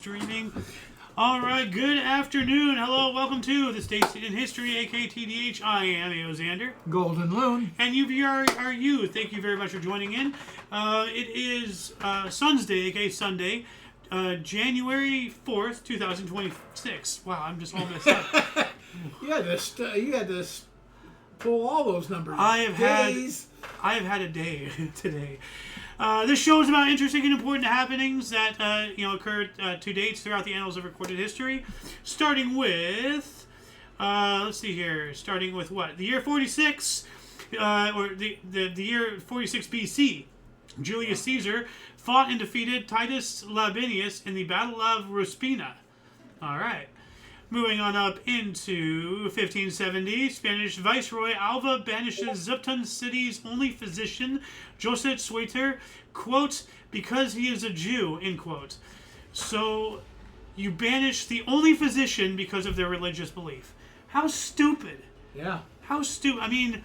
Streaming. All right, good afternoon. Hello, welcome to This Day in History, aka TDH. I am Xander. Golden Loon. And you are you. Thank you very much for joining in. It is Sun's Day, aka Sunday, January 4th, 2026. Wow, I'm just all messed up. You had to pull all those numbers. I have had a day today. This show is about interesting and important happenings that occurred to dates throughout the annals of recorded history. Starting with, let's see here. Starting with what? The year 46, or the year 46 BC. Julius Caesar fought and defeated Titus Labienus in the Battle of Ruspina. All right. Moving on up into 1570, Spanish Viceroy Alva banishes Zutphen city's only physician, Joseph Sueter, quote, because he is a Jew, end quote. So, you banish the only physician because of their religious belief. How stupid. Yeah. How stupid. I mean,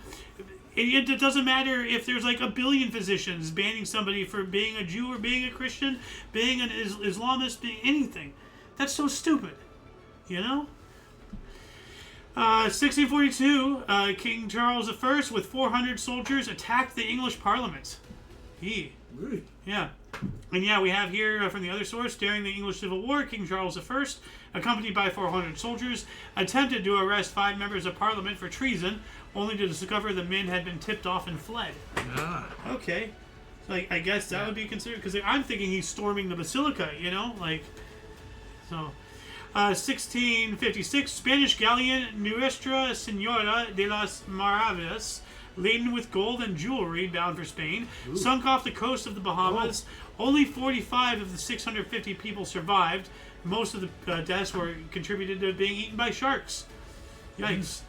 it doesn't matter if there's like a billion physicians banning somebody for being a Jew or being a Christian, being an Islamist, being anything. That's so stupid. You know? 1642, King Charles I with 400 soldiers attacked the English Parliament. Really? Yeah. And yeah, we have here from the other source, during the English Civil War, King Charles I, accompanied by 400 soldiers, attempted to arrest 5 members of Parliament for treason, only to discover the men had been tipped off and fled. Ah. Okay. Like, I guess that would be considered, because I'm thinking he's storming the Basilica, you know? Like, so... 1656, Spanish galleon Nuestra Senora de las Maravillas, laden with gold and jewelry bound for Spain, sunk off the coast of the Bahamas. Only 45 of the 650 people survived. Most of the deaths were contributed to being eaten by sharks. Yikes.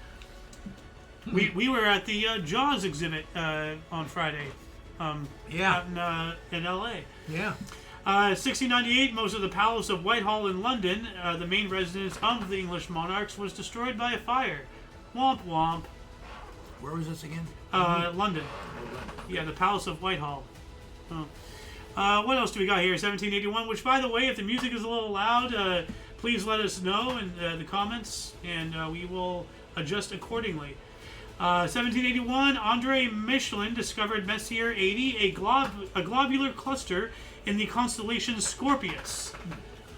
We were at the Jaws exhibit on Friday. Out in LA. Yeah. 1698, most of the Palace of Whitehall in London, the main residence of the English monarchs, was destroyed by a fire. Womp womp. Where was this again? London. Yeah, the Palace of Whitehall. What else do we got here? 1781, which, by the way, if the music is a little loud, please let us know in the comments, and we will adjust accordingly. 1781, Andre Michelin discovered Messier 80, a globular cluster in the constellation Scorpius.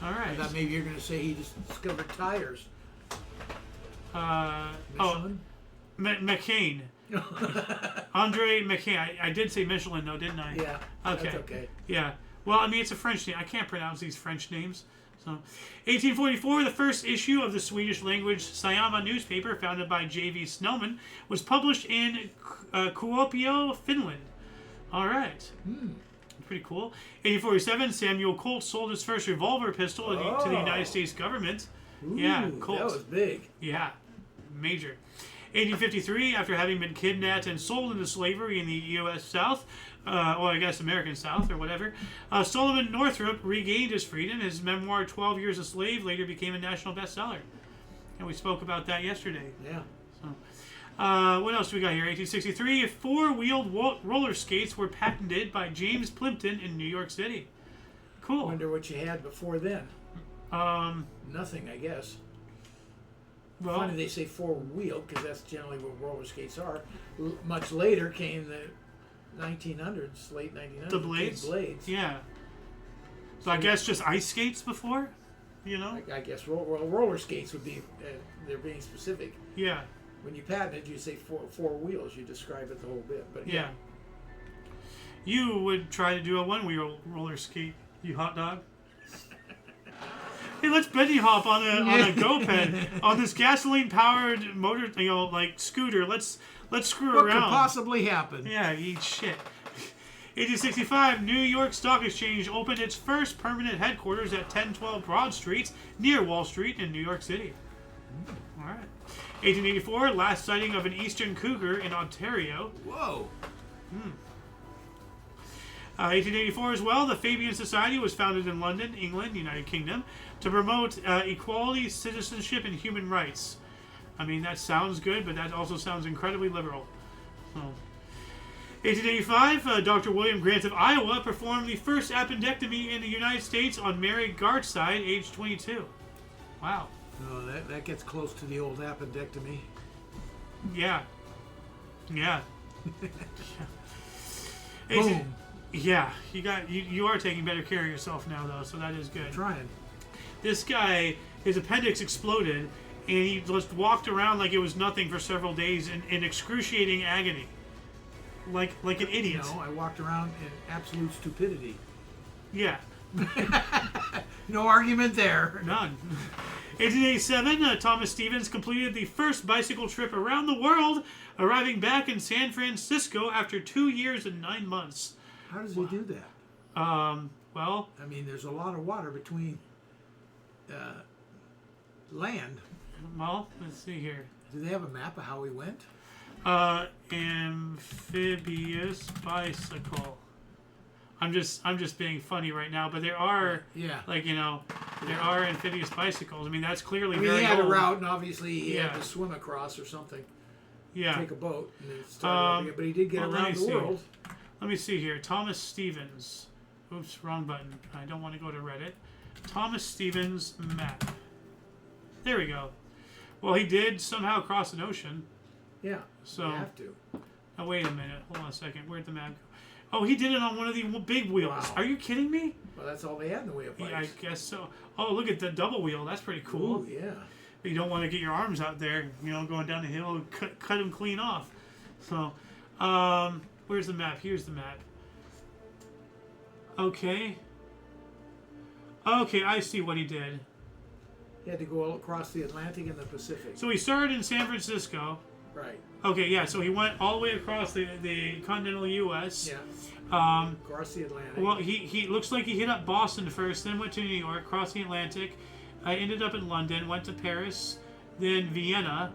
All right. I thought maybe you're going to say he just discovered tires. Michelin? McCain. Andre McCain. I did say Michelin, though, didn't I? Yeah. Okay. That's okay. Yeah. Well, I mean, it's a French name. I can't pronounce these French names. So, 1844, the first issue of the Swedish language Sayama newspaper, founded by J.V. Snellman, was published in Kuopio, Finland. All right. Pretty cool. 1847, Samuel Colt sold his first revolver pistol to the United States government. Yeah, Colt. That was big. Yeah, major. 1853, after having been kidnapped and sold into slavery in the U.S. South, or I guess American South, or whatever, Solomon Northrop regained his freedom. His memoir, 12 Years a Slave, later became a national bestseller. And we spoke about that yesterday. Yeah. So, what else do we got here? 1863, 4-wheeled roller skates were patented by James Plimpton in New York City. Cool. I wonder what you had before then. Nothing, I guess. Well, funny they say 4-wheeled because that's generally what roller skates are. Much later came the 1900s, late 1900s. The blades? Blades. Yeah. So I guess just ice skates before? You know? I guess roller skates would be, they're being specific. Yeah. When you patent it, you say four wheels. You describe it the whole bit. But yeah. You would try to do a 1-wheel roller skate, you hot dog. Hey, let's Benny hop on a GoPed on this gasoline-powered motor, like scooter. Let's screw around. What could possibly happen? Yeah, eat shit. 1865, New York Stock Exchange opened its first permanent headquarters at 1012 Broad Street, near Wall Street in New York City. All right. 1884, last sighting of an eastern cougar in Ontario. Whoa. 1884 as well, the Fabian Society was founded in London, England, United Kingdom, to promote equality, citizenship, and human rights. I mean, that sounds good, but that also sounds incredibly liberal. So, 1885, Dr. William Grant of Iowa performed the first appendectomy in the United States on Mary Gartside, age 22. Wow. Oh, that gets close to the old appendectomy. Yeah. Yeah. Boom. Yeah, you are taking better care of yourself now, though, so that is good. I'm trying. This guy, his appendix exploded, and he just walked around like it was nothing for several days in excruciating agony. Like an idiot. No, I walked around in absolute stupidity. Yeah. No argument there. None. 1887, Thomas Stevens completed the first bicycle trip around the world, arriving back in San Francisco after 2 years and 9 months. How does he do that? Well... I mean, there's a lot of water between land. Well, let's see here. Do they have a map of how he went? Amphibious bicycle. I'm just being funny right now, but there are, there are amphibious bicycles. I mean, that's clearly very he had old. a route, and obviously he had to swim across or something. Yeah. Take a boat, and then start but he did get around the world. Let me see here. Thomas Stevens. Oops, wrong button. I don't want to go to Reddit. Thomas Stevens map. There we go. Well, he did somehow cross an ocean. Yeah. So. You have to. Oh, wait a minute. Hold on a second. Where'd the map go? Oh, he did it on one of the big wheels. Wow. Are you kidding me? Well, that's all they had in the way of bikes. Yeah, I guess so. Oh, look at the double wheel. That's pretty cool. Ooh, yeah. But you don't want to get your arms out there, going down the hill and cut them clean off. So, where's the map? Here's the map. Okay. Okay, I see what he did. He had to go all across the Atlantic and the Pacific. So he started in San Francisco. Right. Okay, yeah, so he went all the way across the continental U.S. Yeah. Across the Atlantic. Well, he looks like he hit up Boston first, then went to New York, crossed the Atlantic, ended up in London, went to Paris, then Vienna,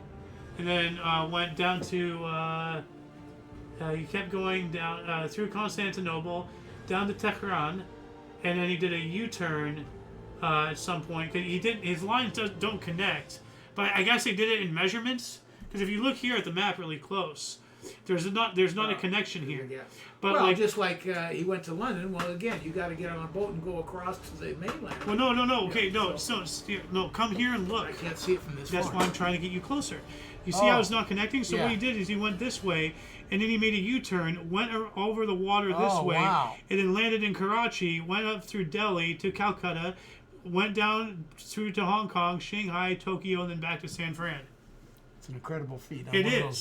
and then went down to, he kept going down through Constantinople, down to Tehran, and then he did a U-turn at some point. His lines don't connect, but I guess they did it in measurements. Because if you look here at the map really close, there's not a connection here. Yeah. But just like he went to London. Well, again, you got to get on a boat and go across to the mainland. Well, no. Okay, no. No. Come here and look. I can't see it from this. That's far. why I'm trying to get you closer. You see how it's not connecting? So yeah. what he did is he went this way, and then he made a U-turn, went over the water this way, and then landed in Karachi, went up through Delhi to Calcutta, went down through to Hong Kong, Shanghai, Tokyo, and then back to San Fran. It's an incredible feat.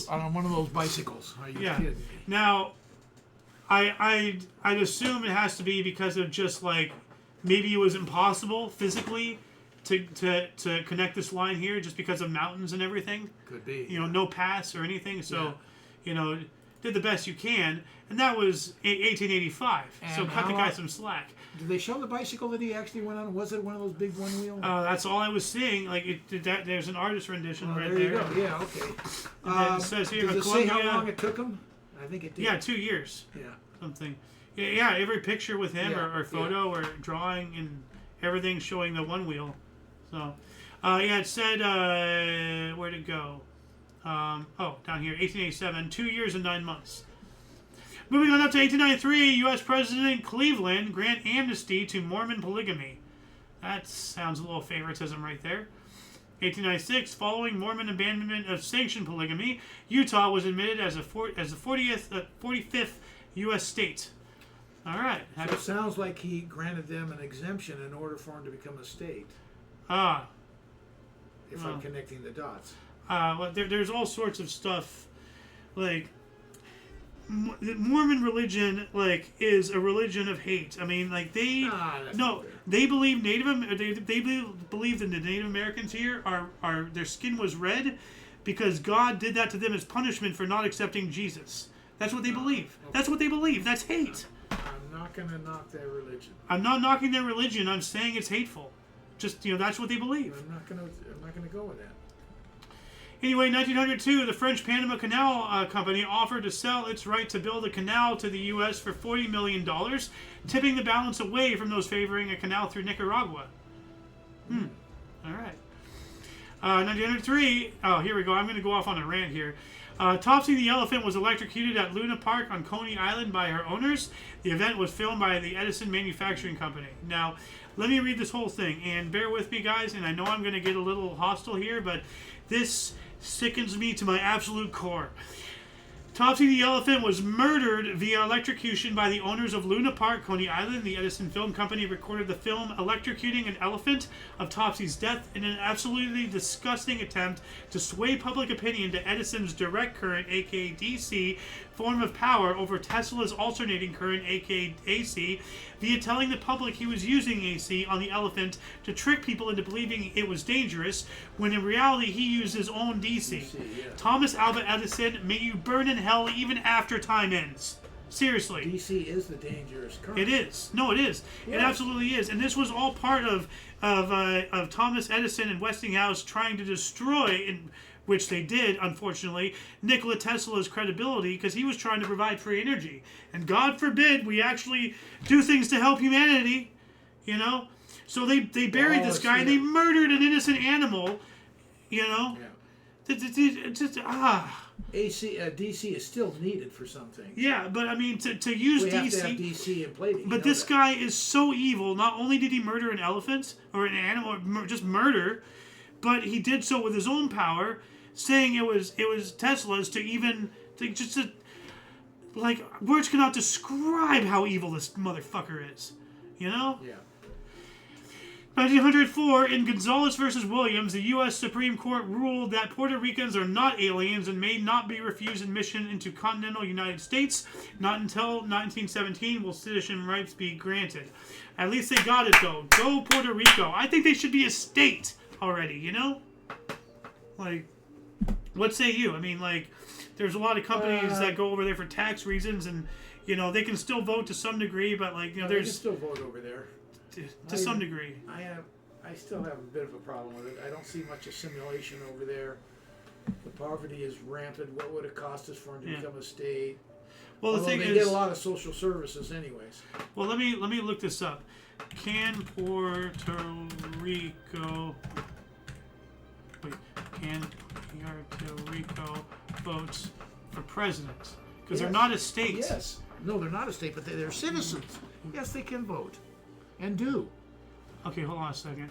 On one of those bicycles. Are you kidding me? Now, I'd assume it has to be because of just like maybe it was impossible physically to connect this line here just because of mountains and everything. Could be. No pass or anything. So, did the best you can, and that was 1885. And so cut the guy some slack. Did they show the bicycle that he actually went on? Was it one of those big one wheel? That's all I was seeing. There's an artist rendition right there. There you go. Yeah, okay. It says here, does it say how long it took him? I think it did. Yeah, 2 years. Yeah. Something. Yeah, every picture with him or photo or drawing and everything showing the one wheel. So, it said, where'd it go? Down here, 1887, 2 years and 9 months. Moving on up to 1893, U.S. President Cleveland grant amnesty to Mormon polygamy. That sounds a little favoritism right there. 1896, following Mormon abandonment of sanctioned polygamy, Utah was admitted as the 45th U.S. state. All right. So it sounds like he granted them an exemption in order for him to become a state. If I'm connecting the dots. Well, there's all sorts of stuff, like the Mormon religion, is a religion of hate. I mean, they believe they believe that the Native Americans here are their skin was red because God did that to them as punishment for not accepting Jesus. That's what they believe. Okay. That's what they believe. That's hate. I'm not going to knock their religion. I'm not knocking their religion. I'm saying it's hateful. Just that's what they believe. I'm not going to go with that. Anyway, in 1902, the French Panama Canal Company offered to sell its right to build a canal to the U.S. for $40 million, tipping the balance away from those favoring a canal through Nicaragua. All right. 1903, here we go. I'm going to go off on a rant here. Topsy the elephant was electrocuted at Luna Park on Coney Island by her owners. The event was filmed by the Edison Manufacturing Company. Now, let me read this whole thing, and bear with me, guys, and I know I'm going to get a little hostile here, but this sickens me to my absolute core. Topsy the elephant was murdered via electrocution by the owners of Luna Park, Coney Island. The Edison Film Company recorded the film electrocuting an elephant of Topsy's death in an absolutely disgusting attempt to sway public opinion to Edison's direct current, aka DC, form of power over Tesla's alternating current, aka AC, via telling the public he was using AC on the elephant to trick people into believing it was dangerous, when in reality he used his own DC. Yeah. Thomas Alva Edison, may you burn in hell even after time ends. Seriously. DC is the dangerous current. It is. No, it is. Yeah. It absolutely is. And this was all part of Thomas Edison and Westinghouse trying to destroy, which they did, unfortunately, Nikola Tesla's credibility, because he was trying to provide free energy. And God forbid we actually do things to help humanity, you know? So they buried this guy and they murdered an innocent animal, you know? Yeah. DC is still needed for something. Yeah, but I mean, to use we DC... have to have DC in plating. But this guy is so evil. Not only did he murder an elephant, or an animal, or just murder, but he did so with his own power, saying it was Tesla's like, words cannot describe how evil this motherfucker is. You know? Yeah. 1904, in Gonzalez versus Williams, the U.S. Supreme Court ruled that Puerto Ricans are not aliens and may not be refused admission into continental United States. Not until 1917 will citizen rights be granted. At least they got it, though. Go Puerto Rico. I think they should be a state already, you know? Like, what say you? I mean, like, there's a lot of companies that go over there for tax reasons, and, you know, they can still vote to some degree, but, like, you know, they can still vote over there. To some degree. I still have a bit of a problem with it. I don't see much assimilation over there. The poverty is rampant. What would it cost us for them to become a state? Well, the thing they is, get a lot of social services, anyways. Well, let me look this up. Can Puerto Rico vote for president? Because they're not a state. Yes. No, they're not a state, but they're citizens. Yes, they can vote. And do. Okay, hold on a second.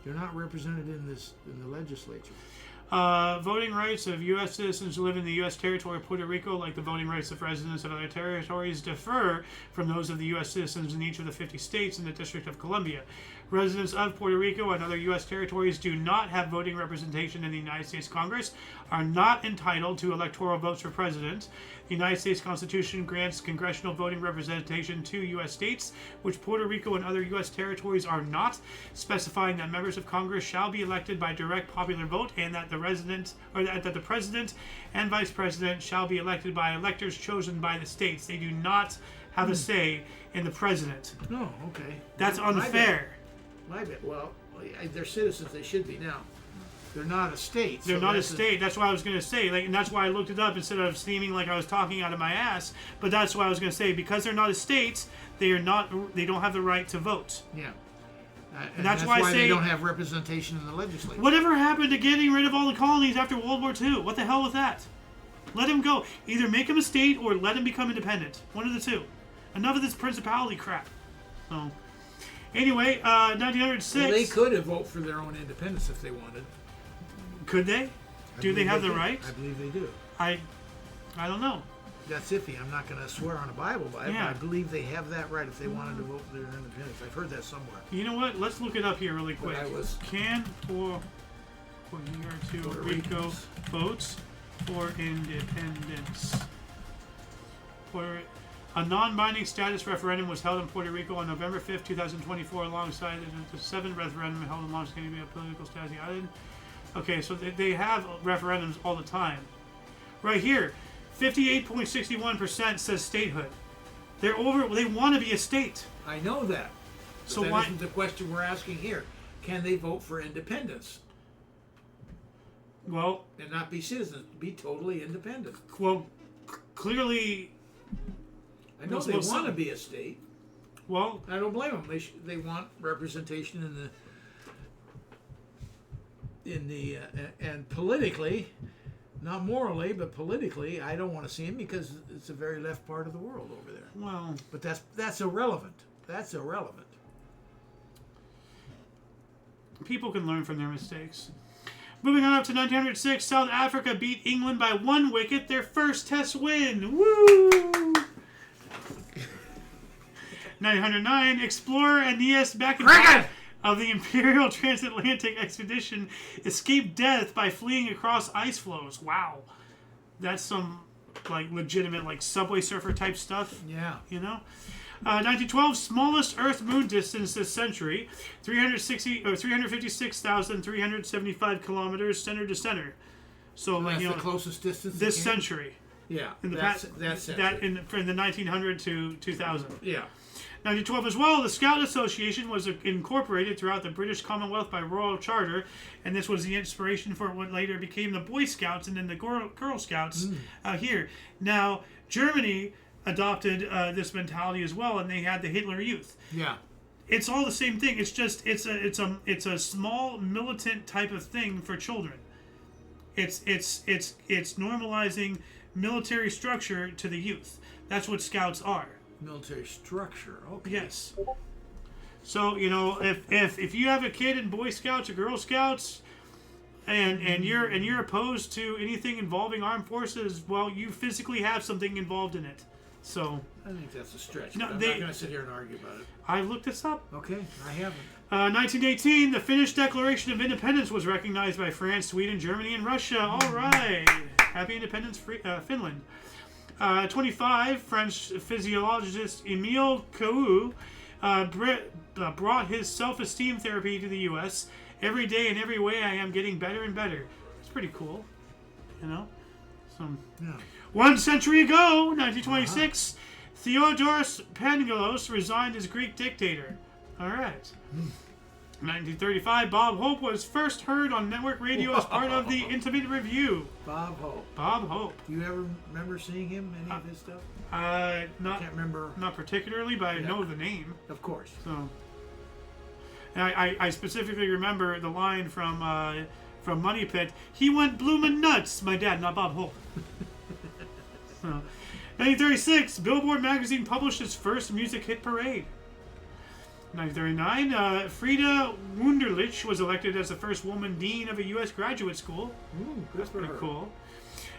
They're not represented in the legislature. Voting rights of U.S. citizens who live in the U.S. territory of Puerto Rico, like the voting rights of residents of other territories, differ from those of the U.S. citizens in each of the 50 states and the District of Columbia. Residents of Puerto Rico and other U.S. territories do not have voting representation in the United States Congress, are not entitled to electoral votes for president. The United States Constitution grants congressional voting representation to U.S. states, which Puerto Rico and other U.S. territories are not, specifying that members of Congress shall be elected by direct popular vote and that the president and vice president shall be elected by electors chosen by the states. They do not have a say in the president. No, okay. That's unfair. My bad. Well, they're citizens. They should be now. They're not a state. They're not a state. That's what I was going to say. Like, and that's why I looked it up instead of seeming like I was talking out of my ass. But that's what I was going to say. Because they're not a state, they don't have the right to vote. Yeah. And that's why I say they don't have representation in the legislature. Whatever happened to getting rid of all the colonies after World War II? What the hell with that? Let them go. Either make them a state or let them become independent. One of the two. Enough of this principality crap. So, anyway, 1906. Well, they could have voted for their own independence if they wanted. Could they? Do they have the right? I believe they do. I don't know. That's iffy. I'm not going to swear on a Bible by it, but I believe they have that right if they wanted to vote for their independence. I've heard that somewhere. You know what? Let's look it up here really quick. Can Puerto Rico vote for independence? A non-binding status referendum was held in Puerto Rico on November 5th, 2024, alongside the seventh referendum held in Los Angeles political status of the island. Okay, so they have referendums all the time. Right here, 58.61% says statehood. They want to be a state. I know that. But so that why isn't the question we're asking here? Can they vote for independence? Well, and not be citizens, be totally independent. Well, clearly, I know they want to be a state. Well, I don't blame them. They want representation in the and politically, Not morally, but politically, I don't want to see him because it's a very left part of the world over there. Well, but that's irrelevant. That's irrelevant. People can learn from their mistakes. Moving on up to 1906, South Africa beat England by 1 wicket, their first Test win. Woo! 1909, explorer Aeneas McIntyre of the Imperial Transatlantic Expedition escaped death by fleeing across ice floes. Wow. That's some like legitimate like Subway Surfer type stuff. Yeah. You know? 1912, smallest Earth-Moon distance this century, 356,375 kilometers center to center. So like, that's the closest distance this century. Yeah, in the that's past, that in the 1900 to 2000. Yeah. 1912 as well, the Scout Association was incorporated throughout the British Commonwealth by Royal Charter, and this was the inspiration for what later became the Boy Scouts and then the Girl Scouts here. Now, Germany adopted this mentality as well, and they had the Hitler Youth. Yeah. It's all the same thing. It's just it's a small militant type of thing for children. It's normalizing military structure to the youth. That's what Scouts are. Military structure. Okay. Yes. So if you have a kid in Boy Scouts or Girl Scouts, and you're opposed to anything involving armed forces, well, you physically have something involved in it. So I think that's a stretch. No, I'm not going to sit here and argue about it. I looked this up. Okay, I haven't. 1918, the Finnish Declaration of Independence was recognized by France, Sweden, Germany, and Russia. All right. Happy Independence, Finland. 25, French physiologist Emile Coué brought his self-esteem therapy to the U.S. Every day in every way, I am getting better and better. It's pretty cool, Yeah. 1 century ago, 1926, Theodoros Pangelos resigned as Greek dictator. All right. 1935, Bob Hope was first heard on network radio as part of the Intimate Review. Bob Hope. Bob Hope. Do you ever remember seeing him, any of his stuff? I can't remember. Not particularly, but I know the name. Of course. So, and I specifically remember the line from Money Pit. He went bloomin' nuts. My dad, not Bob Hope. 1936, Billboard magazine published its first music hit parade. 1939, Frida Wunderlich was elected as the first woman dean of a U.S. graduate school. That's pretty cool.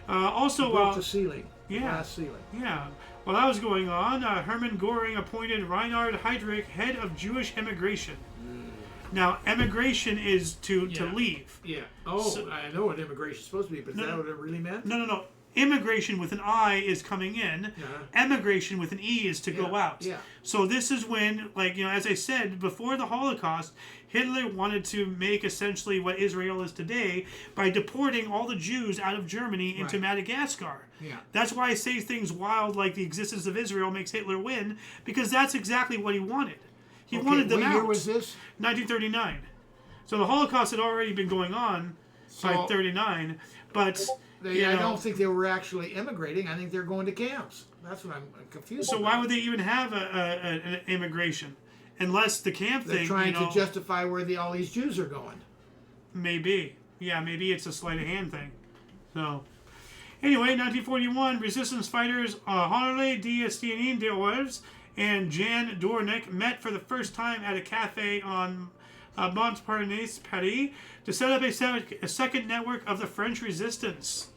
Also, broke the ceiling. Yeah, glass ceiling. Yeah. While that was going on, Hermann Göring appointed Reinhard Heydrich head of Jewish immigration. Now, emigration is to leave. Yeah. Oh, so, I know what immigration is supposed to be, but is that what it really meant? No. Immigration with an I is coming in. Emigration with an E is to go out. Yeah. So this is when, as I said, before the Holocaust, Hitler wanted to make essentially what Israel is today by deporting all the Jews out of Germany into Madagascar. Yeah. That's why I say things wild like the existence of Israel makes Hitler win, because that's exactly what he wanted. He wanted them out. What year was this? 1939. So the Holocaust had already been going on by 39, but... I don't think they were actually immigrating. I think they're going to camps. That's what I'm confused So about. why would they even have an immigration? Unless the camp they're thing, trying to justify where all these Jews are going. Maybe. Yeah, maybe it's a sleight of hand thing. So, anyway, 1941, resistance fighters Honoré d'Estaing d'Oeuvres and Jan Dornick met for the first time at a cafe on Montparnasse, Paris, to set up a second network of the French resistance.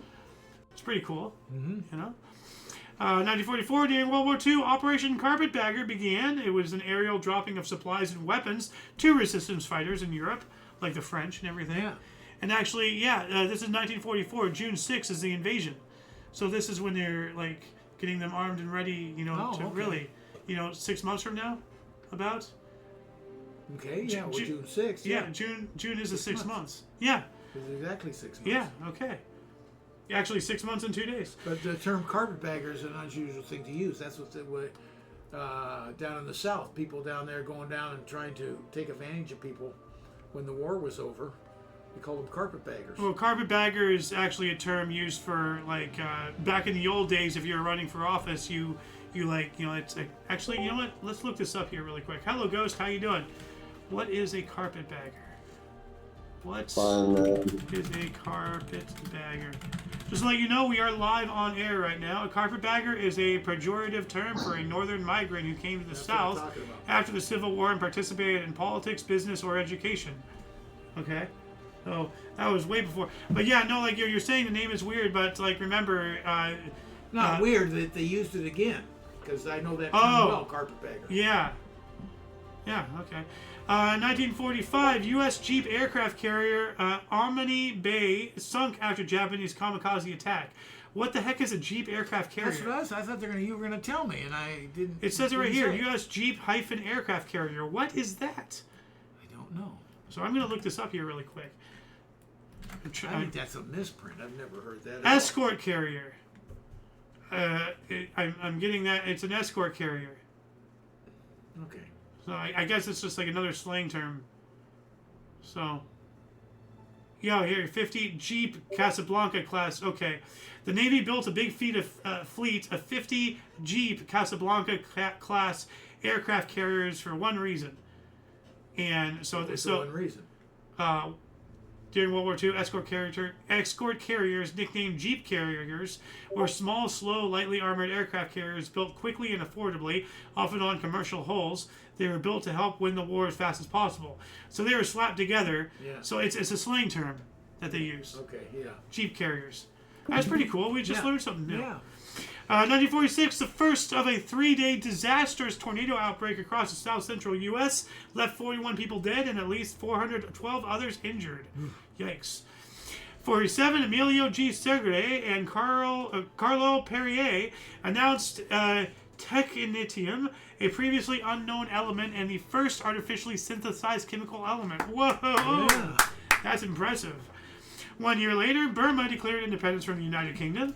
It's pretty cool, 1944, during World War II, Operation Carpetbagger began. It was an aerial dropping of supplies and weapons to resistance fighters in Europe, like the French and everything. Yeah. And actually, this is 1944. June 6th is the invasion. So this is when they're getting them armed and ready, really, 6 months from now, about. Okay, yeah, June 6th. Yeah, June is the 6 months. Yeah. It's exactly 6 months. Yeah, okay. Actually, 6 months and 2 days. But the term carpetbagger is an unusual thing to use. That's what down in the South, people down there going down and trying to take advantage of people when the war was over. They called them carpetbaggers. Well, carpetbagger is actually a term used for, back in the old days, if you were running for office, it's actually, you know what? Let's look this up here really quick. Hello, Ghost. How you doing? What is a carpetbagger? What Fun. is a carpetbagger? Just to let you know, we are live on air right now. A carpetbagger is a pejorative term for a northern migrant who came to the South after the Civil War and participated in politics, business, or education. Okay? So, that was way before. But yeah, no, like you're saying the name is weird, but like remember... Not weird that they used it again, because I know that term well, carpetbagger. Yeah. Yeah, okay. 1945, U.S. Jeep aircraft carrier Omni Bay sunk after Japanese kamikaze attack. What the heck is a Jeep aircraft carrier? That's what I thought you were going to tell me, and I didn't. It says it right here, U.S. Jeep aircraft carrier. What is that? I don't know. So I'm going to look this up here really quick. I think that's a misprint. I've never heard that. Escort carrier. I'm getting that. It's an escort carrier. Okay. So I guess it's just like another slang term. So, yeah, here, 50 Jeep Casablanca class. Okay. The Navy built a big fleet of 50 Jeep Casablanca class aircraft carriers for one reason. And so... one reason? During World War II, escort carriers, nicknamed Jeep carriers, were small, slow, lightly armored aircraft carriers built quickly and affordably, often on commercial hulls. They were built to help win the war as fast as possible. So they were slapped together. Yeah. So it's a slang term that they use. Okay, yeah. Jeep carriers. That's pretty cool. We just learned something new. Yeah. 1946, the first of a 3-day disastrous tornado outbreak across the south-central U.S. left 41 people dead and at least 412 others injured. Yikes. 47, Emilio G. Segre and Carlo Perrier announced technetium, a previously unknown element and the first artificially synthesized chemical element. Whoa! Yeah. That's impressive. 1 year later, Burma declared independence from the United Kingdom.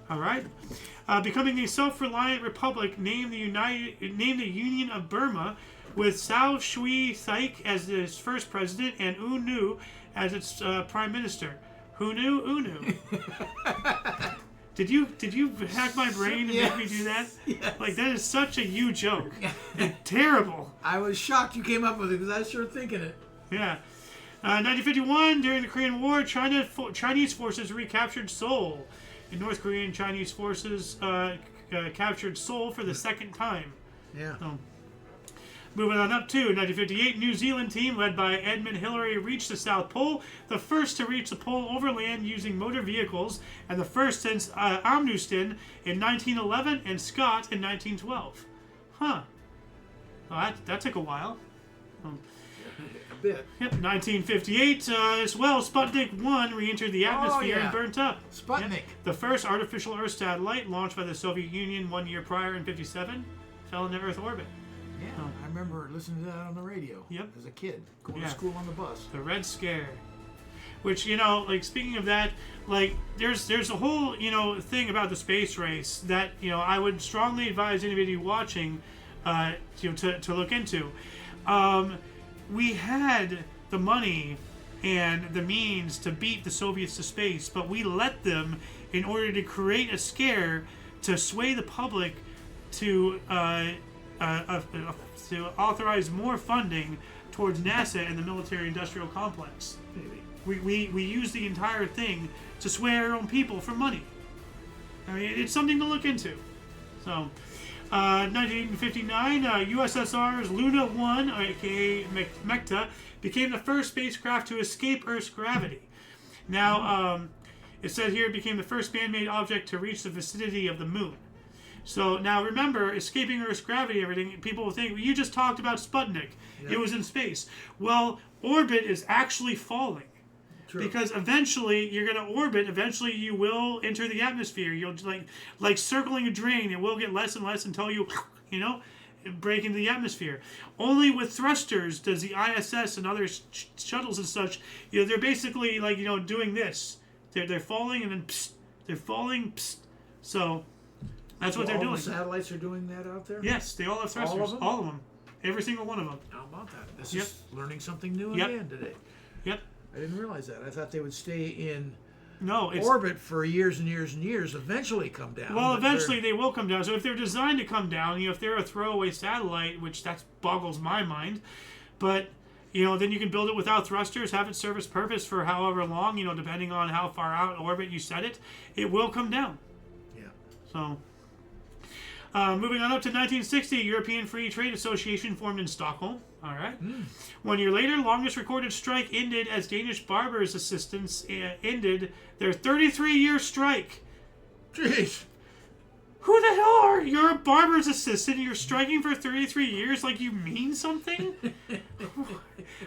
All right. Becoming a self-reliant republic, named the Union of Burma, with Sao Shui Saik as its first president and U Nu as its prime minister. Who knew? Unu. Did you hack my brain and make me do that? Yes. Like, that is such a you joke. Terrible. I was shocked you came up with it because I was sure thinking it. Yeah. 1951, during the Korean War, Chinese forces recaptured Seoul. And North Korean Chinese forces captured Seoul for the second time. Yeah. So, moving on up to 1958, New Zealand team led by Edmund Hillary reached the South Pole, the first to reach the pole overland using motor vehicles, and the first since Amundsen in 1911 and Scott in 1912. Huh. Well, that took a while. A bit. Yep, 1958 as well, Sputnik 1 re-entered the atmosphere and burnt up. Sputnik. Yep. The first artificial Earth satellite launched by the Soviet Union 1 year prior in 57 fell into Earth orbit. Yeah, I remember listening to that on the radio as a kid, going to school on the bus. The Red Scare. Which, like, speaking of that, like, there's a whole, thing about the space race that, I would strongly advise anybody watching, to look into. We had the money and the means to beat the Soviets to space, but we let them in order to create a scare to sway the public to authorize more funding towards NASA and the military-industrial complex. We use the entire thing to sway our own people for money. I mean, it's something to look into. So, 1959, USSR's Luna 1, aka Mekta, became the first spacecraft to escape Earth's gravity. Now, it said here it became the first man-made object to reach the vicinity of the moon. So now remember, escaping Earth's gravity and everything, people will think, well, you just talked about Sputnik. It was in space. Well, orbit is actually falling. True. Because eventually you're going to orbit. Eventually you will enter the atmosphere. You'll like circling a drain. It will get less and less until you break into the atmosphere. Only with thrusters does the ISS and other shuttles and such. They're basically like doing this. They're falling and then psst, they're falling. Psst. So that's what they're doing. All the satellites are doing that out there. Yes, they all have thrusters. All of them. Every single one of them. How about that? This is learning something new again today. Yep. I didn't realize that. I thought they would stay in it's orbit for years and years and years, eventually come down. Well, eventually they will come down. So if they're designed to come down, if they're a throwaway satellite, which that boggles my mind, but Then you can build it without thrusters, have it serve its purpose for however long, depending on how far out orbit you set it. It will come down. Yeah. So, moving on up to 1960, European Free Trade Association formed in Stockholm. All right. 1 year later, longest recorded strike ended as Danish barbers' assistants ended their 33-year strike. Jeez. Who the hell are you? You're a barber's assistant and you're striking for 33 years like you mean something?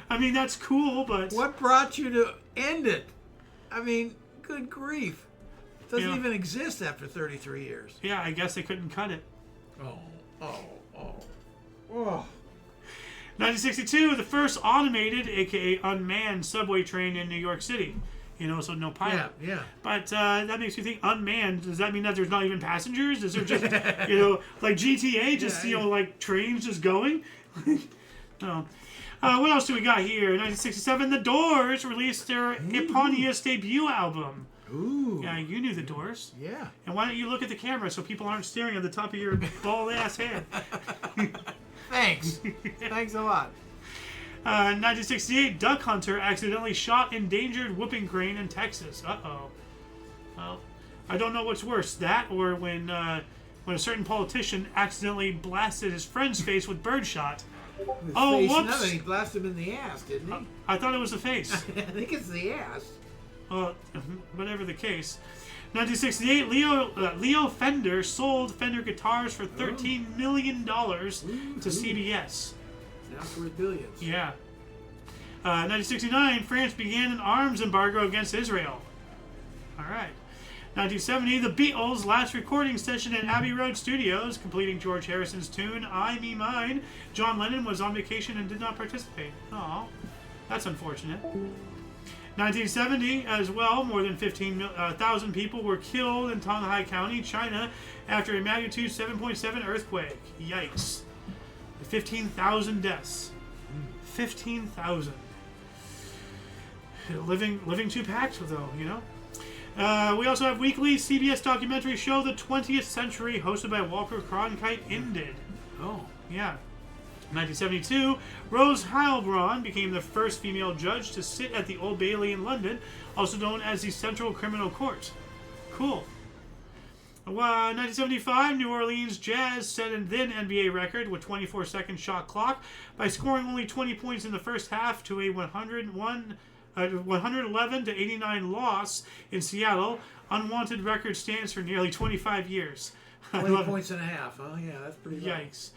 I mean, that's cool, but... What brought you to end it? I mean, good grief. It doesn't even exist after 33 years. Yeah, I guess they couldn't cut it. Oh. 1962, the first automated, a.k.a. unmanned, subway train in New York City. So no pilot. Yeah. But that makes me think, unmanned, does that mean that there's not even passengers? Is there just, like GTA, just, like trains just going? No. What else do we got here? 1967, The Doors released their eponymous debut album. Ooh. Yeah, you knew The Doors. Yeah. And why don't you look at the camera so people aren't staring at the top of your bald-ass head? Thanks. Thanks a lot. 1968, duck hunter accidentally shot endangered whooping crane in Texas. Uh-oh. Well, I don't know what's worse, that or when a certain politician accidentally blasted his friend's face with birdshot. Face, Whoops! No, he blasted him in the ass, didn't he? I thought it was the face. I think it's the ass. Whatever the case. 1968, Leo Fender sold Fender guitars for $13 million to CBS. Now it's worth billions. Yeah. 1969, France began an arms embargo against Israel. All right. 1970, the Beatles' last recording session at Abbey Road Studios, completing George Harrison's tune, I Me Mine. John Lennon was on vacation and did not participate. Oh, that's unfortunate. 1970, as well, more than 15,000 people were killed in Tonghai County, China, after a magnitude 7.7 earthquake. Yikes. 15,000 deaths. 15,000. Living too packed, though, we also have weekly CBS documentary show The 20th Century, hosted by Walter Cronkite, ended. Oh. Yeah. 1972, Rose Heilbronn became the first female judge to sit at the Old Bailey in London, also known as the Central Criminal Court. Cool. 1975, New Orleans Jazz set a then NBA record with 24-second shot clock by scoring only 20 points in the first half to a 111 to 89 loss in Seattle. Unwanted record stands for nearly 25 years. 20 points and a half, huh? Yeah, that's pretty good. Yikes.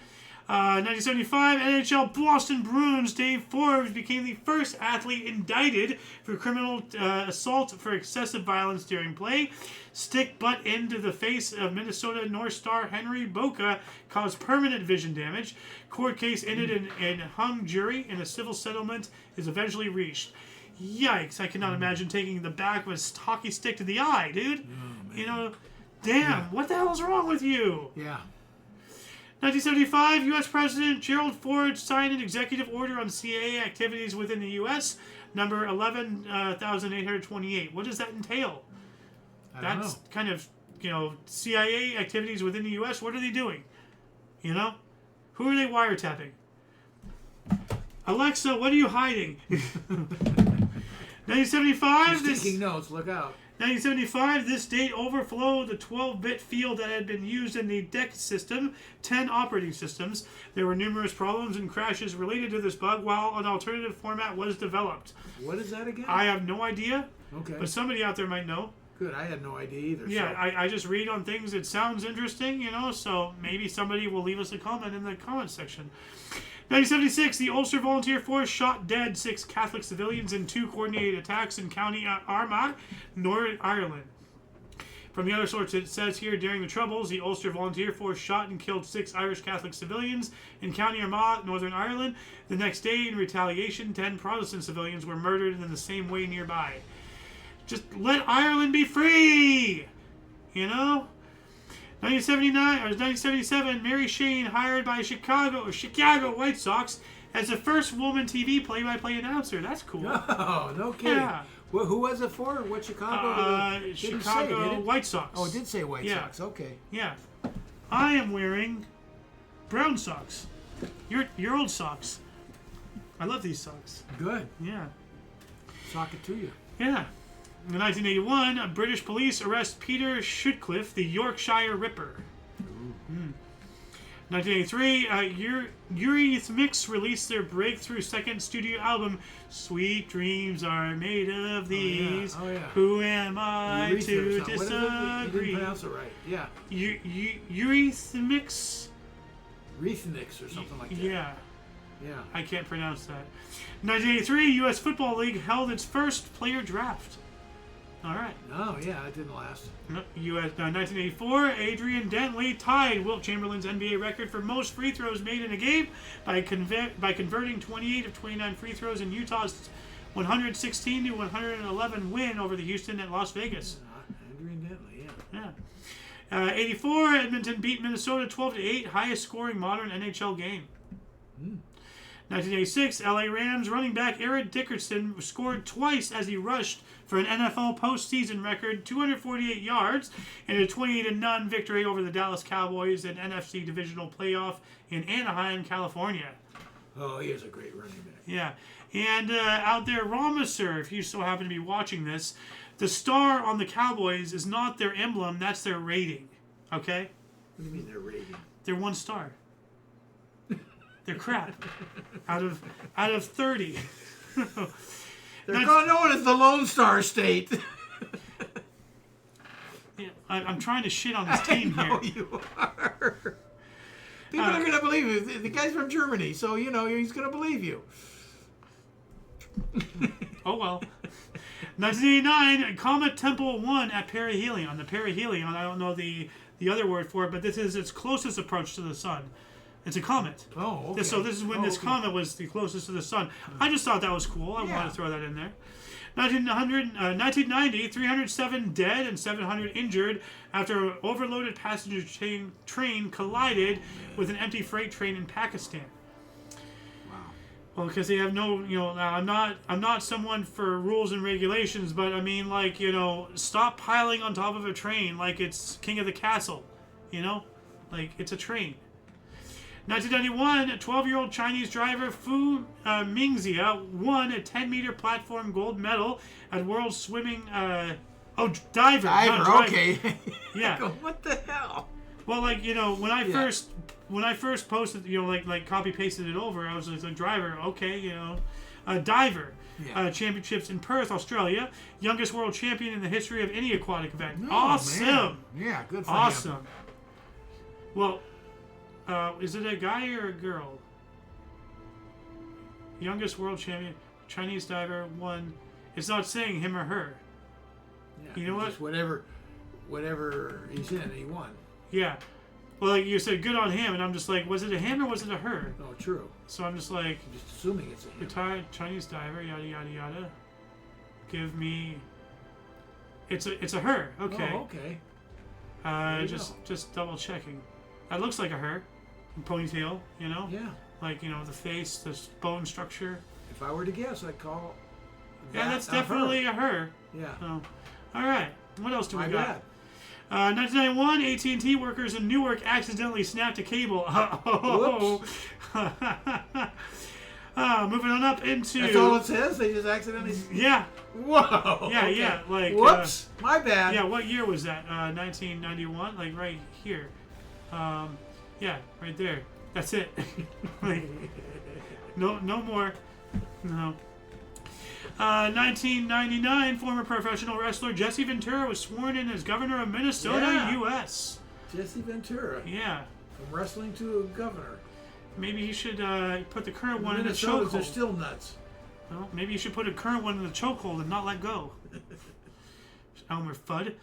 1975, NHL Boston Bruins Dave Forbes became the first athlete indicted for criminal assault for excessive violence during play. Stick butt into the face of Minnesota North Star Henry Boca caused permanent vision damage. Court case ended in hung jury, and a civil settlement is eventually reached. Yikes, I cannot imagine taking the back of a hockey stick to the eye, dude. Oh, Damn, what the hell is wrong with you? Yeah. 1975, U.S. President Gerald Ford signed an executive order on CIA activities within the U.S., number 11,828. What does that entail? That's kind of, CIA activities within the U.S. What are they doing? Who are they wiretapping? Alexa, what are you hiding? 1975. She's taking notes. Look out. 1975, this date overflowed the 12-bit field that had been used in the DEC system, 10 operating systems. There were numerous problems and crashes related to this bug while an alternative format was developed. What is that again? I have no idea, Okay. but somebody out there might know. Good, I had no idea either. Yeah, so. I just read on things. It sounds interesting, so maybe somebody will leave us a comment in the comment section. 1976, the Ulster Volunteer Force shot dead 6 Catholic civilians in 2 coordinated attacks in County Armagh, Northern Ireland. From the other source, it says here, during the Troubles, the Ulster Volunteer Force shot and killed 6 Irish Catholic civilians in County Armagh, Northern Ireland. The next day, in retaliation, 10 Protestant civilians were murdered in the same way nearby. Just let Ireland be free! 1977, Mary Shane hired by Chicago White Sox as the first woman TV play-by-play announcer. That's cool. Oh, no kidding. Yeah. Well, who was it for? What Chicago? Chicago White Sox. Oh, it did say White Sox. Okay. Yeah. I am wearing brown socks. Your old socks. I love these socks. Good. Yeah. Sock it to you. Yeah. In 1981, British police arrest Peter Sutcliffe, the Yorkshire Ripper. 1983, Eurythmics released their breakthrough second studio album, Sweet Dreams Are Made of These. Oh, yeah. Who am I to You disagree? didn't pronounce it right. Yeah. Eurythmics? Rhythmics or something like that. Yeah. Yeah. I can't pronounce that. 1983, U.S. Football League held its first player draft. All right. Oh, yeah, it didn't last. 1984, Adrian Dentley tied Wilt Chamberlain's NBA record for most free throws made in a game by converting 28 of 29 free throws in Utah's 116 to 111 win over the Houston at Las Vegas. Adrian Dentley, yeah. Yeah. 84, Edmonton beat Minnesota 12-8, highest scoring modern NHL game. 1986, LA Rams running back Eric Dickerson scored twice as he rushed for an NFL postseason record 248 yards in a 28-0 victory over the Dallas Cowboys in NFC divisional playoff in Anaheim, California. Oh, he is a great running back. Yeah. And out there, Ramaser, if you so happen to be watching this, the star on the Cowboys is not their emblem, that's their rating. Okay? What do you mean their rating? They're 1 star. They're crap. Out of 30. They're known as the Lone Star State. Yeah, I'm trying to shit on this team I know here. you are. People are going to believe you. The guy's from Germany, so, he's going to believe you. Oh, well. 1989, Comet Temple 1 at perihelion. The perihelion, I don't know the other word for it, but this is its closest approach to the sun. It's a comet. Oh, okay. So this is when this comet was the closest to the sun. I just thought that was cool. I wanted to throw that in there. 1990, 307 dead and 700 injured after an overloaded passenger train collided with an empty freight train in Pakistan. Wow. Well, because they have no, I'm not someone for rules and regulations, but I mean, stop piling on top of a train like it's King of the Castle, like it's a train. 1991, a 12-year-old Chinese driver Fu Mingxia won a 10-meter platform gold medal at World Swimming. Diver. Diver, okay. Yeah. What the hell? Well, when I first posted, like copy pasted it over, I was like, a driver, okay, a diver. Yeah. Championships in Perth, Australia. Youngest world champion in the history of any aquatic event. Oh, awesome. Man. Yeah, good for him. Awesome. Well. Is it a guy or a girl? Youngest world champion, Chinese diver, won. It's not saying him or her. Yeah, you know what? Just whatever he's in, he won. Yeah. Well, like you said, good on him, and I'm just like, was it a him or was it a her? Oh, true. So I'm just like, I'm just assuming it's a him. Retired Chinese diver, yada yada yada. Give me. It's a her. Okay. Oh, okay. Just double checking. That looks like a her. Ponytail, Yeah. Like, the face, the bone structure. If I were to guess, I'd call that's definitely a her. Yeah. So, all right. What else do we got? Bad. 1991, AT&T workers in Newark accidentally snapped a cable. Moving on up into... That's all it says? They just accidentally... Yeah. Whoa. Yeah, okay. yeah. Like, whoops. My bad. Yeah, what year was that? 1991? Like, right here. Yeah, right there. That's it. Like, no more. No. 1999, former professional wrestler Jesse Ventura was sworn in as governor of Minnesota, U.S. Jesse Ventura. Yeah. From wrestling to a governor. Maybe he should put the current one in the Minnesotans chokehold. are still nuts. Well, maybe you should put a current one in the chokehold and not let go. Elmer Fudd.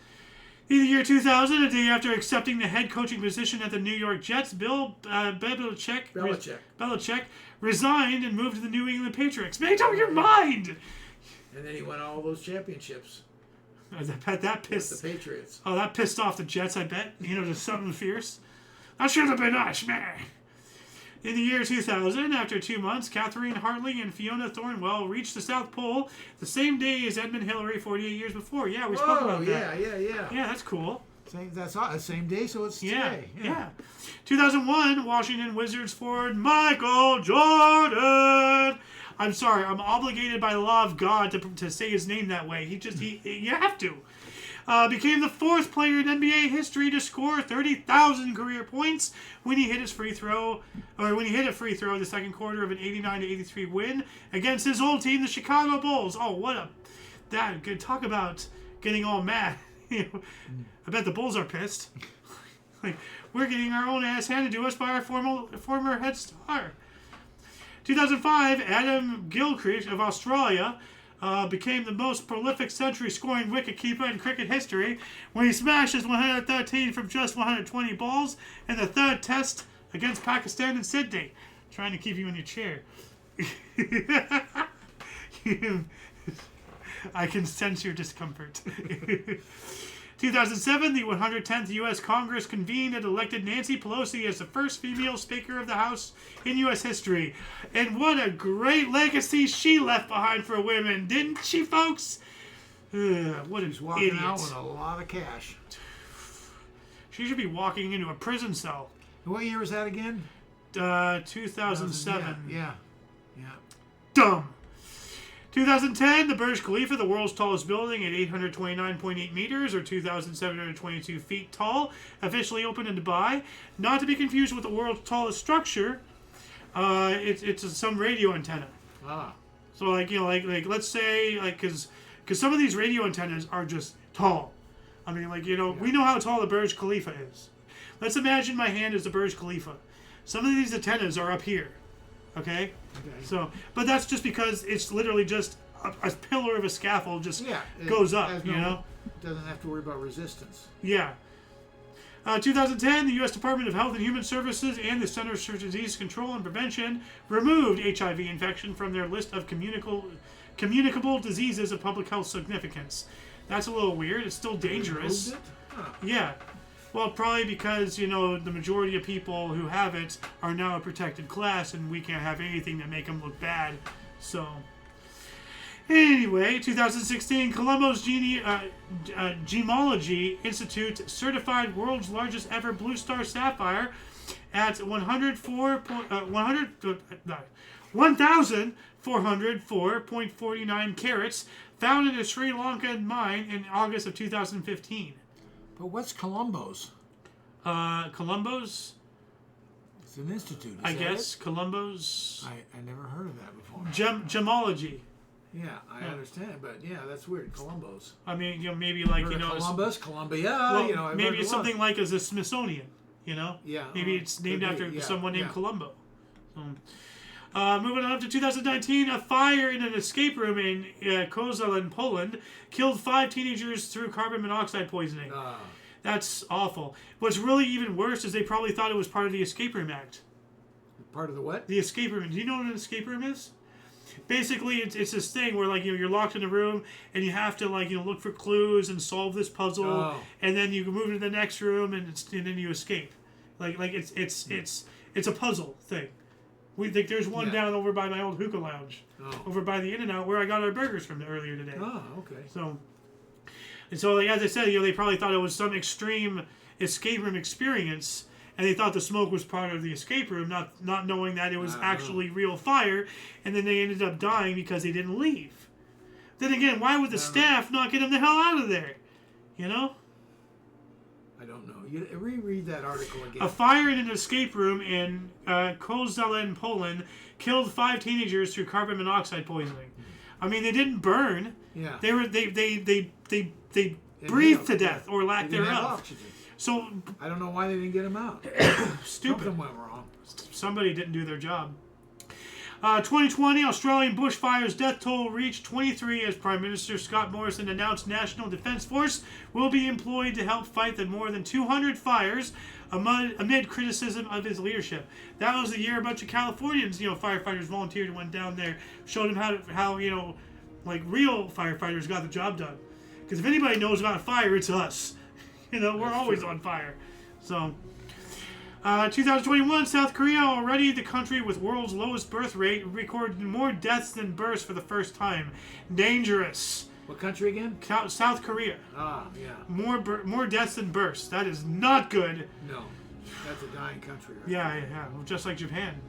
In the year 2000, a day after accepting the head coaching position at the New York Jets, Bill Belichick resigned and moved to the New England Patriots. Make up your mind! And then he won all those championships. I bet that pissed with the Patriots. Oh, that pissed off the Jets, I bet. Just something fierce. That should have been us, man. In the year 2000, after 2 months, Catherine Hartley and Fiona Thornwell reached the South Pole the same day as Edmund Hillary 48 years before. Yeah, we spoke about that. Yeah. Yeah, that's cool. That's all, the same day, so it's today. Yeah. 2001, Washington Wizards forward Michael Jordan. I'm sorry. I'm obligated by the law of God to say his name that way. You have to. Became the 4th player in NBA history to score 30,000 career points when he hit a free throw in the second quarter of an 89-83 win against his old team, the Chicago Bulls. Oh, that good talk about getting all mad. I bet the Bulls are pissed. Like, we're getting our own ass handed to us by our former head star. 2005, Adam Gilchrist of Australia became the most prolific century-scoring wicketkeeper in cricket history when he smashes 113 from just 120 balls in the 3rd Test against Pakistan in Sydney. Trying to keep you in your chair. I can sense your discomfort. 2007, the 110th U.S. Congress convened and elected Nancy Pelosi as the first female Speaker of the House in U.S. history. And what a great legacy she left behind for women, didn't she, folks? What a walking idiot. out with a lot of cash. She should be walking into a prison cell. What year was that again? 2007. Yeah. Dumb. 2010, the Burj Khalifa, the world's tallest building at 829.8 meters, or 2,722 feet tall, officially opened in Dubai. Not to be confused with the world's tallest structure. It's some radio antenna. So like let's say because some of these radio antennas are just tall. I mean, we know how tall the Burj Khalifa is. Let's imagine my hand is the Burj Khalifa. Some of these antennas are up here. Okay. So, but that's just because it's literally just a pillar of a scaffold goes up, Doesn't have to worry about resistance. Yeah. 2010, the U.S. Department of Health and Human Services and the Centers for Disease Control and Prevention removed HIV infection from their list of communicable diseases of public health significance. That's a little weird. It's still dangerous. Yeah. Well, probably because, the majority of people who have it are now a protected class and we can't have anything that make them look bad. So, anyway, 2016, Colombo's Gemology Institute certified world's largest ever blue star sapphire at 1,404.49 carats, found in a Sri Lankan mine in August of 2015. But what's Colombo's? Colombo's? It's an institute. I guess. Colombo's. I never heard of that before. Gemology. Yeah, I understand, but that's weird. Colombo's. I mean, maybe like, Columbus, Columbia, well, maybe it's something like as a Smithsonian, Yeah. Maybe it's named after someone named Colombo. So, moving on up to 2019, a fire in an escape room in Koszalin, Poland, killed 5 teenagers through carbon monoxide poisoning. That's awful. What's really even worse is they probably thought it was part of the Escape Room Act. Part of the what? The escape room. Do you know what an escape room is? Basically, it's this thing where you're locked in a room and you have to look for clues and solve this puzzle, and then you can move to the next room and then you escape. It's a puzzle thing. There's one down over by my old hookah lounge, over by the In-N-Out where I got our burgers from earlier today. Oh, okay. So as I said, they probably thought it was some extreme escape room experience, and they thought the smoke was part of the escape room, not knowing that it was actually real fire, and then they ended up dying because they didn't leave. Then again, why would the staff not get them the hell out of there? I don't know. You reread that article again. A fire in an escape room in Koszalin, Poland, killed 5 teenagers through carbon monoxide poisoning. I mean, they didn't burn. Yeah. They breathed to death or lack thereof. So I don't know why they didn't get them out. Stupid. Something went wrong. Somebody didn't do their job. 2020, Australian bushfires death toll reached 23 as Prime Minister Scott Morrison announced National Defence Force will be employed to help fight the more than 200 fires amid criticism of his leadership. That was the year a bunch of Californians, firefighters volunteered and went down there, showed them how real firefighters got the job done. Because if anybody knows about fire, it's us. We're always on fire. So, 2021, South Korea, already the country with world's lowest birth rate, recorded more deaths than births for the first time. Dangerous. What country again? South Korea. Yeah. More deaths than births. That is not good. No. That's a dying country. Right? Yeah. Just like Japan.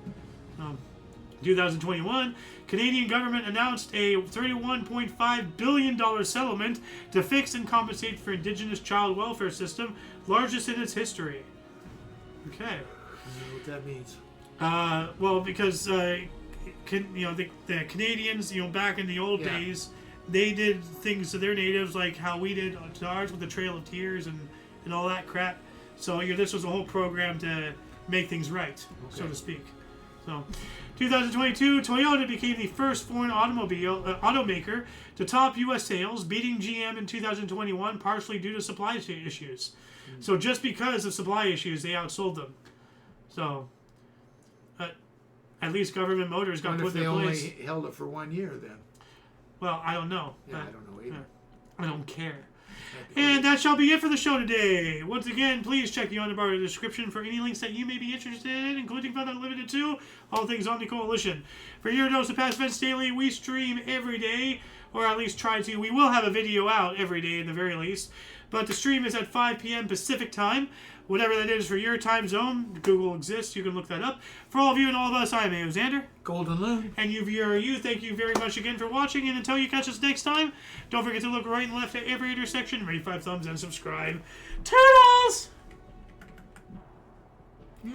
2021, Canadian government announced a $31.5 billion settlement to fix and compensate for Indigenous child welfare system, largest in its history. Okay. I don't know what that means. Well, because the Canadians, back in the old days, they did things to their natives like how we did to ours with the Trail of Tears and all that crap. So this was a whole program to make things right, so to speak. So, 2022, Toyota became the first foreign automaker to top U.S. sales, beating GM in 2021, partially due to supply issues. So just because of supply issues, they outsold them. So, at least Government Motors got put in their place. They only held it for 1 year then. Well, I don't know. Yeah, I don't know either. I don't care. And that shall be it for the show today. Once again, please check the underbar description for any links that you may be interested in, including but not limited to all things Omni Coalition. For your dose of past events daily, we stream every day, or at least try to. We will have a video out every day in the very least, but the stream is at 5 p.m. Pacific time. Whatever that is for your time zone, Google exists. You can look that up. For all of you and all of us, I am Xander. Golden Loon. And you, viewer, thank you very much again for watching. And until you catch us next time, don't forget to look right and left at every intersection, rate 5 thumbs, and subscribe. Toodles! Yeah.